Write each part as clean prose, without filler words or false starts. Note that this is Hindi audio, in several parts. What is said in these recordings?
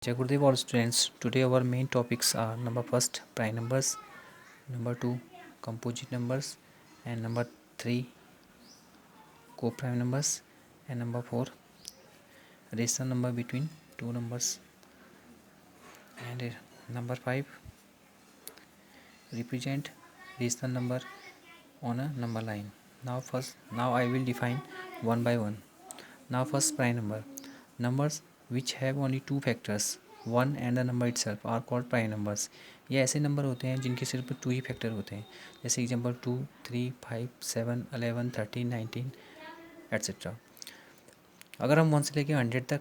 Jai Gurudev, all students. Today our main topics are number first prime numbers, number 2 composite numbers, and number 3 co-prime numbers, and number 4 rational number between two numbers, and number 5 represent rational number on a number line. Now I will define one by one. Now first prime number. Numbers which have only two factors, one and the number itself are called prime numbers. ये ऐसे नंबर होते हैं जिनके सिर्फ टू ही फैक्टर होते हैं. जैसे एग्जांपल 2, 3, 5, 7, 11, 13, 19 एट्सेट्रा. अगर हम 1 से लेकर 100 तक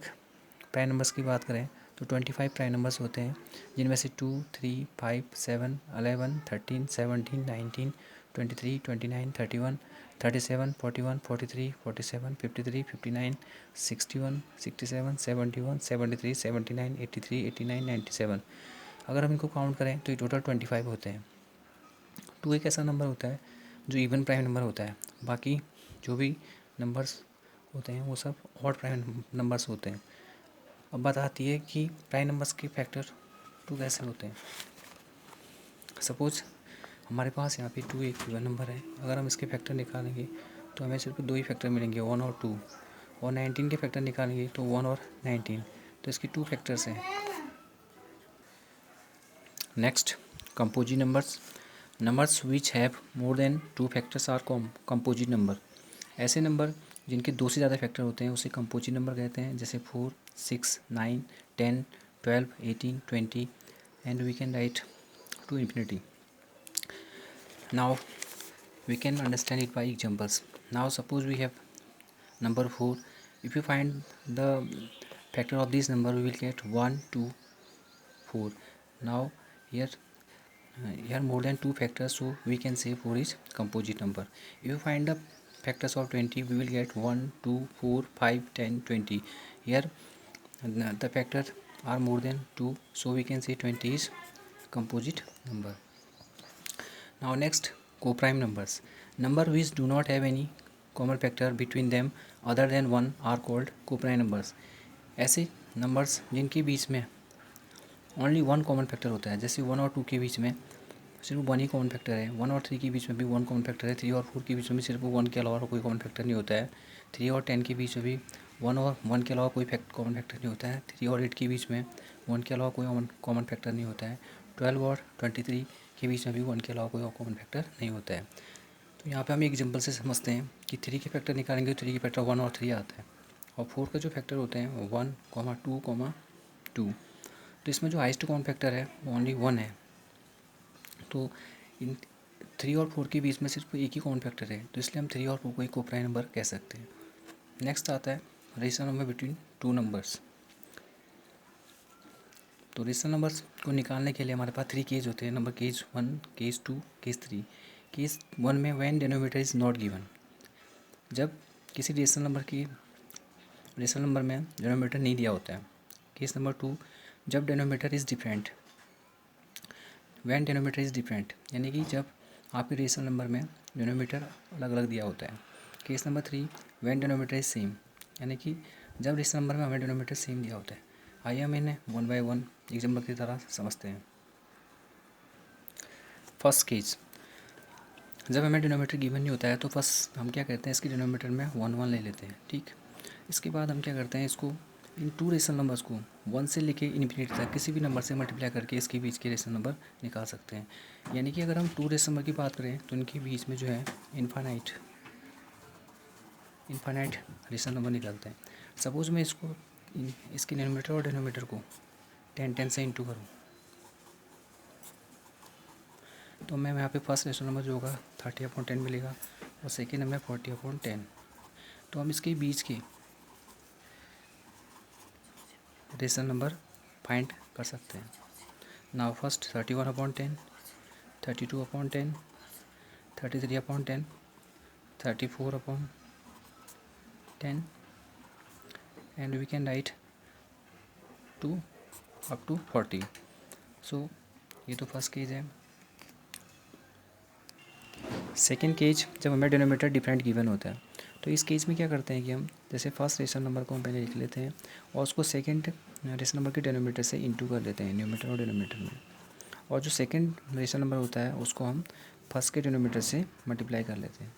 प्राइम नंबर्स की बात करें तो 25 प्राइम नंबर्स होते हैं, जिनमें से 2, 3, 5, 7, 11, 13, 17, 19, 23, 29, 31, 37, 41, 43, 47, 53, 59, 61, 67, 71, 73, 79, 83, 89, 97. अगर हम इनको काउंट करें तो ये टोटल 25 होते हैं. 2 एक ऐसा नंबर होता है जो इवन प्राइम नंबर होता है. बाकी जो भी नंबर्स होते हैं वो सब ऑड प्राइम नंबर्स होते हैं. अब बात आती है कि प्राइम नंबर्स के फैक्टर 2 कैसे होते हैं. सपोज हमारे पास यहाँ पे 2 एक इवन नंबर है. अगर हम इसके फैक्टर निकालेंगे तो हमें सिर्फ 2 ही फैक्टर मिलेंगे, 1 और 2. और 19 के फैक्टर निकालेंगे तो 1 और 19. तो इसके 2 फैक्टर्स हैं. Next composite numbers. Numbers which have more than 2 factors are composite number. ऐसे नंबर जिनके 2 से ज़्यादा फैक्टर होते हैं उसे कंपोजिट नंबर कहते हैं. जैसे 4, 6, 9, 10, 12, 18, 20 and we can write to infinity. Now we can understand it by examples. Now suppose we have number 4. If you find the factor of this number we will get 1, 2, 4. Now here more than 2 factors, so we can say 4 is composite number. If you find the factors of 20 we will get 1, 2, 4, 5, 10, 20. Here the factors are more than 2, so we can say 20 is composite number. Now next co-prime numbers. Number which do not have any common factor between them other than 1 are called co-prime numbers. ऐसे नंबर्स जिनके बीच में ओनली 1 कॉमन फैक्टर होता है. जैसे 1 और 2 के बीच में सिर्फ 1 ही कॉमन फैक्टर है. 1 और 3 के बीच में भी 1 कॉमन फैक्टर है. 3 और 4 के बीच में भी सिर्फ 1 के अलावा कोई कॉमन फैक्टर नहीं होता है. 3 और 10 के बीच में भी 1 और 1 के अलावा कोई कॉमन फैक्टर नहीं होता है. 3 और 8 के बीच में 1 के अलावा कोई कॉमन फैक्टर नहीं होता है. 12 और 23 के बीच में भी 1 के अलावा कोई और कॉमन फैक्टर नहीं होता है. तो यहाँ पे हम एग्जांपल से समझते हैं कि 3 के फैक्टर निकालेंगे तो 3 के फैक्टर 1 और 3 आता है. और 4 का जो फैक्टर होते हैं 1, 2, 2. तो इसमें जो हाईएस्ट कॉमन फैक्टर है वो ओनली 1 है. तो इन 3 और 4 के बीच में सिर्फ एक ही कॉमन फैक्टर है, तो इसलिए हम 3 और 4 को एक कोप्राइम नंबर कह सकते हैं. नेक्स्ट आता है rational number between two numbers. तो रेशनल नंबर्स को निकालने के लिए हमारे पास 3 केस होते हैं. Number case 1, case 2, case 3. Case 1 में when denominator is not given. जब किसी रेशनल नंबर में डिनोमिनेटर नहीं दिया होता है. केस नंबर 2 जब denominator is different. When denominator is different यानी कि जब आपके रेशनल नंबर में डिनोमिनेटर अलग अलग दिया होता है. Case number 3 when denominator is same यानी कि जब रेशनल नंबर में हमें डिनोमिनेटर सेम दिया होता है. आइए हम इन्हें 1 बाय 1 एग्जाम्पल की तरह समझते हैं. फर्स्ट केस जब हमें डिनोमिनेटर गिवन नहीं होता है तो फर्स्ट हम क्या करते हैं, इसकी डिनोमिनेटर में 1 1 ले लेते हैं. ठीक. इसके बाद हम क्या करते हैं, इसको इन 2 रेशनल नंबर्स को 1 से लेके इन्फिनिटी तक किसी भी नंबर से मल्टीप्लाई करके इसके बीच के रेशनल नंबर निकाल सकते हैं. यानी कि अगर हम 2 रेशनल नंबर की बात करें तो इनके बीच में जो है इनफाइनाइट रेशनल नंबर निकालते हैं. सपोज मैं इसके न्यूमरेटर और डिनोमिनेटर को 10 से इंटू करूँ तो मैं यहाँ पे फर्स्ट रेशनल नंबर जो होगा 30/10 मिलेगा और सेकेंड नंबर 40/10. तो हम इसके बीच के रेशनल नंबर फाइंड कर सकते हैं. Now first 31/10, 32/10, 33/10, 34/10 and we can write up to 40. सो ये तो फर्स्ट केज है. सेकेंड केज जब हमें डिनोमिनेटर डिफरेंट गिवन होता है तो इस केज में क्या करते हैं कि हम जैसे फर्स्ट रेशनल नंबर को हम पहले लिख लेते हैं और उसको सेकेंड रेशनल नंबर के डिनोमिनेटर से इंटू कर देते हैं न्यूमरेटर और डिनोमिनेटर में, और जो सेकंड रेशनल नंबर होता है उसको हम फर्स्ट के डिनोमिनेटर से मल्टीप्लाई कर लेते हैं।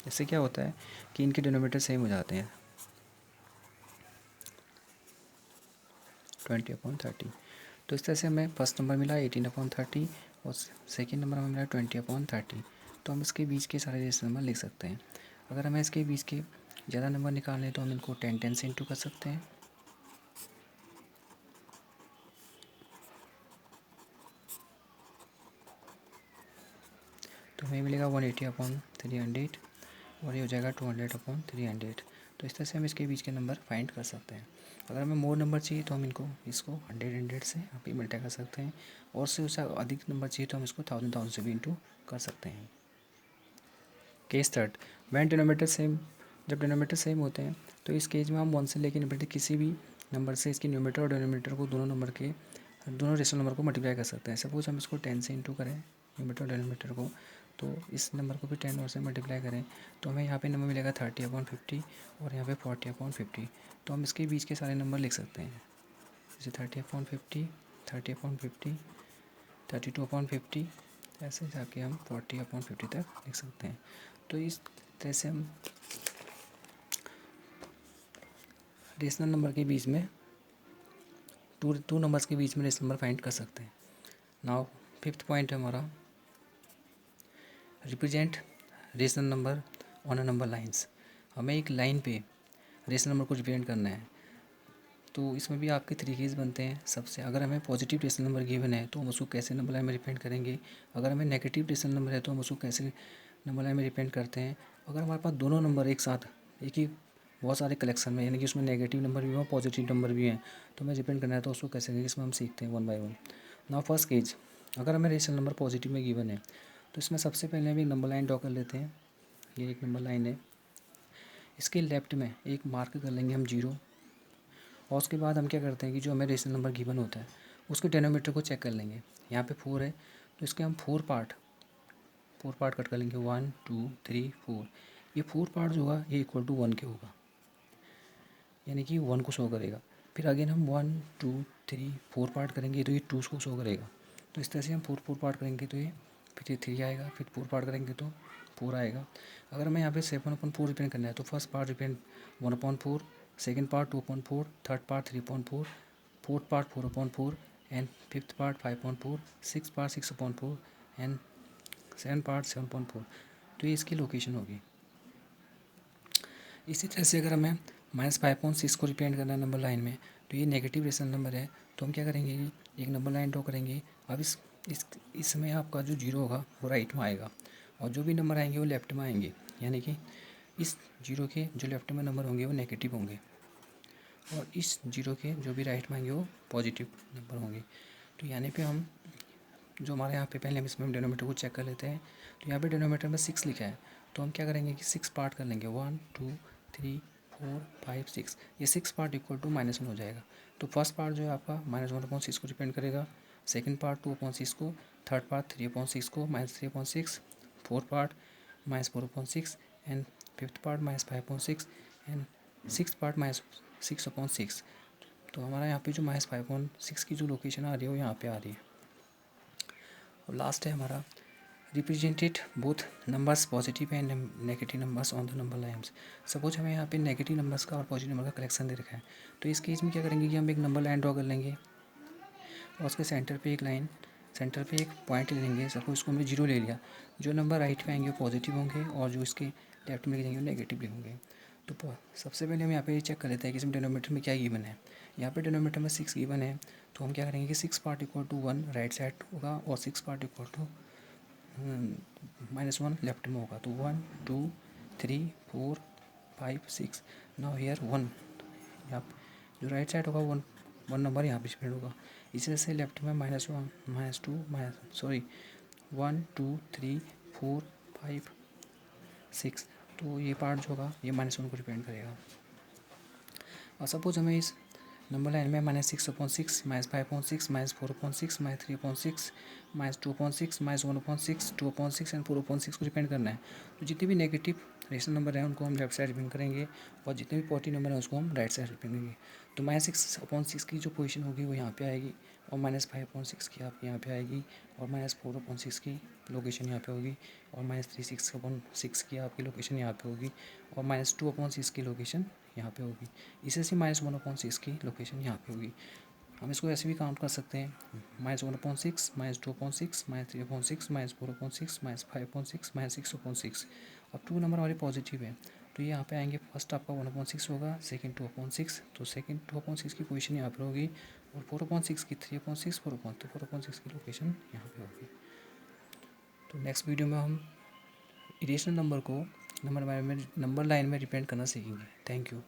इससे क्या होता है कि इनके डिनोमिनेटर सेम हो जाते हैं, 20/30। तो इस तरह से हमें फर्स्ट नंबर मिला 18/30 और सेकेंड नंबर हमें मिला 20/30। तो हम इसके बीच के सारे रेशनल नंबर लिख सकते हैं। अगर हमें इसके बीच के ज़्यादा नंबर निकालने हैं तो हम इनको 10 से इंटू कर सकते हैं। तो हमें मिलेगा 180/300 और ये हो जाएगा 200/300। तो इस तरह से हम इसके बीच के नंबर फाइंड कर सकते हैं। अगर हमें मोर नंबर चाहिए तो हम इसको 100 से यहाँ पे मल्टीप्लाई कर सकते हैं, और उससे अधिक नंबर चाहिए तो हम इसको 1000 से भी इंटू कर सकते हैं। Case third, when denominator same, जब डिनोमीटर सेम होते हैं तो इस केस में हम 1 से लेकर इन्फिनिटी किसी भी नंबर से इसकी न्यूमरेटर और डिनोमीटर को दोनों रेशनल नंबर को मल्टीप्लाई कर सकते हैं। सपोज हम इसको 10 से इंटू करें न्यूमरेटर और डिनोमीटर को, तो इस नंबर को भी 10 और से मल्टीप्लाई करें तो हमें यहाँ पे नंबर मिलेगा 30/50 और यहाँ पे 40/50। तो हम इसके बीच के सारे नंबर लिख सकते हैं, जैसे 30/50, 30/50, 32/50, ऐसे जाके हम 40/50 तक लिख सकते हैं। तो इस तरह से हम रेशनल नंबर के बीच में टू नंबर्स के बीच में रेशनल नंबर फाइंड कर सकते हैं। नाउ फिफ्थ पॉइंट है हमारा, represent rational number on a number lines. हमें एक लाइन पे रेशनल नंबर को रिप्रेजेंट करना है। तो इसमें भी आपके तरीके बनते हैं। सबसे अगर हमें पॉजिटिव रेशनल नंबर गिवन है तो हम उसको कैसे नंबर लाइन में रिप्रेजेंट करेंगे। अगर हमें नेगेटिव रेशनल नंबर है तो हम उसको कैसे नंबर लाइन में रिप्रेजेंट करते हैं। अगर हमारे पास दोनों नंबर एक साथ एक ही बहुत सारे कलेक्शन में, यानी कि उसमें नेगेटिव नंबर भी हैं पॉजिटिव नंबर भी हैं, तो हमें रिप्रेजेंट करना है तो उसको कैसे करेंगे, इसमें हम सीखते हैं 1 बाय 1। नाउ फर्स्ट केस, अगर हमें रेशनल नंबर पॉजिटिव में गिवन है तो इसमें सबसे पहले हम एक नंबर लाइन ड्रॉ कर लेते हैं। ये एक नंबर लाइन है, इसके लेफ्ट में एक मार्क कर लेंगे हम 0, और उसके बाद हम क्या करते हैं कि जो हमें रेशनल नंबर गिवन होता है उसके डिनोमिनेटर को चेक कर लेंगे। यहाँ पे 4 है तो इसके हम 4 पार्ट कट कर लेंगे, 1 2 3 4। ये 4 पार्ट जो होगा ये इक्वल टू 1 के होगा, यानी कि 1 को शो करेगा। फिर अगेन हम 1 2 3 4 पार्ट करेंगे तो ये 2 को शो करेगा। तो इस तरह से हम 4 पार्ट करेंगे तो ये फिर 3 आएगा, फिर 4 पार्ट करेंगे तो 4 आएगा। अगर हमें यहाँ पे 7/4 रिप्रेजेंट करना है तो first part represent 1/4, second part 2/4, third part 3/4, fourth part 4/4 and fifth part 5/4, six part 6/4 and seven part 7/4। तो ये इसकी लोकेशन होगी। इसी तरह से अगर हमें -5.6 को रिप्रेजेंट करना है नंबर लाइन में तो ये नेगेटिव रेशनल नंबर है, तो हम क्या करेंगे कि एक नंबर लाइन ड्रॉ करेंगे। अब इसमें आपका जो 0 होगा वो राइट में आएगा और जो भी नंबर आएंगे वो लेफ्ट में आएंगे, यानी कि इस 0 के जो लेफ्ट में नंबर होंगे वो नेगेटिव होंगे और इस 0 के जो भी राइट में आएंगे वो पॉजिटिव नंबर होंगे। तो यानी पे हम जो हमारे यहाँ पे पहले हम इसमें डिनोमीटर को चेक कर लेते हैं। तो यहाँ पे डिनोमीटर में 6 लिखा है तो हम क्या करेंगे कि 6 पार्ट कर लेंगे, 1 2 3 4 5 6। ये 6 पार्ट इक्वल टू -1 हो जाएगा। तो फर्स्ट पार्ट जो है आपका -1/6 को डिपेंड करेगा, सेकंड पार्ट 2/6 को, थर्ड पार्ट 3/6 को, -3/6, fourth part -4/6 and fifth part -5/6 and six part -6/6। तो हमारा यहाँ पे जो -5/6 की जो लोकेशन आ रही है वो यहाँ पे आ रही है। और लास्ट है हमारा, represented both numbers positive and negative numbers on the number lines. Suppose हमें यहाँ पे नेगेटिव नंबर्स का और पॉजिटिव नंबर का कलेक्शन दे रखा है, तो इस केस में क्या करेंगे कि हम एक नंबर लाइन ड्रॉ कर लेंगे और उसके सेंटर पे एक पॉइंट ले लेंगे। सपोज इसको हमने 0 ले लिया, जो नंबर राइट में आएंगे वो पॉजिटिव होंगे और जो इसके लेफ्ट में जाएंगे वो नेगेटिव होंगे। तो सबसे पहले हम यहाँ पे चेक कर लेते हैं कि इसमें डिनोमीटर में क्या गिवन है। यहाँ पे डिनोमीटर में 6 गिवन है, तो हम क्या करेंगे कि 6 part equal to 1 right side होगा और 6 पार्ट इक्वल टू -1 लेफ्ट में होगा। तो 1 2 3 4 5 6। नाउ हियर 1, यहाँ जो राइट साइड होगा 1 नंबर यहाँ पे स्प्रेड होगा। इसी तरह से लेफ्ट में -1 -2 1 2 3 4 5 6। तो ये पार्ट जो होगा ये -1 को रिप्रेजेंट करेगा। और सपोज हमें इस नंबर लाइन में -6/6, -5/6, -4/6, -3/6, -2/6, -1/6, 2/6 एंड 4/6 को रिप्रेजेंट करना है। तो जितने भी नेगेटिव रेशनल नंबर हैं उनको हम लेफ्ट साइड रिप्रेजेंट करेंगे और जितने भी पॉजिटिव नंबर हैं उसको हम राइट साइड रिप्रेजेंट करेंगे। तो -6/6 की जो पोजीशन होगी वो यहाँ पे आएगी, और -5/6 की आपकी यहाँ पे आएगी, और -4/6 की लोकेशन यहाँ पे होगी, और -3/6 की आपकी लोकेशन यहाँ पे होगी, और -2/6 की लोकेशन यहाँ पे होगी। इसे से -1/6 की लोकेशन यहाँ पे होगी। हम इसको ऐसे भी काउंट कर सकते हैं, -1/6, -2/6, -3/6, -4/6, -5/6, -6/6। अब 2 नंबर हमारे पॉजिटिव है, तो ये यहाँ पे आएंगे। फर्स्ट आपका 1/6 होगा, सेकंड 2/6, तो सेकंड 2/6 की पोजीशन यहाँ पर होगी, और 4/6 की 3/6, 4/6 की लोकेशन यहाँ पे होगी। तो नेक्स्ट वीडियो में हम इरेशनल नंबर को नंबर लाइन में रिप्रेजेंट करना सीखेंगे। Thank you.